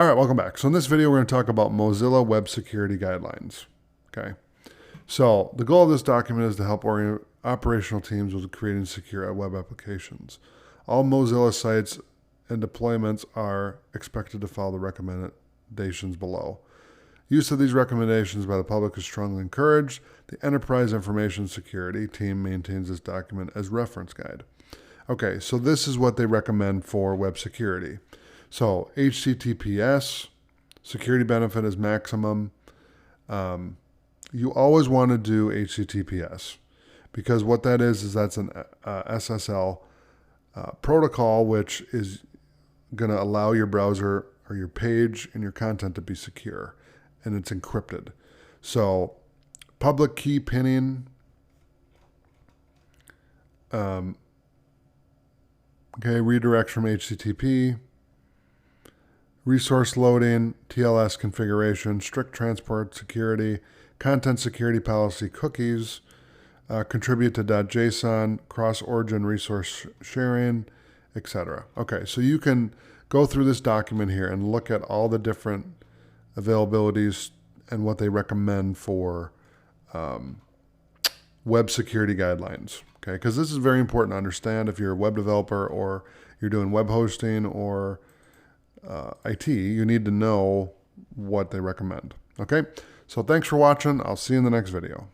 All right, welcome back. So in this video, we're going to talk about Mozilla Web Security Guidelines. Okay. So the goal of this document is to help operational teams with creating secure web applications. All Mozilla sites and deployments are expected to follow the recommendations below. Use of these recommendations by the public is strongly encouraged. The Enterprise Information Security team maintains this document as reference guide. Okay, so this is what they recommend for web security. So HTTPS, security benefit is maximum. You always want to do HTTPS because what that is that's an SSL protocol, which is going to allow your browser or your page and your content to be secure, and it's encrypted. So public key pinning, redirects from HTTP, resource loading, TLS configuration, strict transport security, content security policy, cookies, contribute to .json, cross-origin resource sharing, etc. Okay, so you can go through this document here and look at all the different availabilities and what they recommend for web security guidelines. Okay, because this is very important to understand if you're a web developer or you're doing web hosting or IT, you need to know what they recommend. Okay, so thanks for watching. I'll see you in the next video.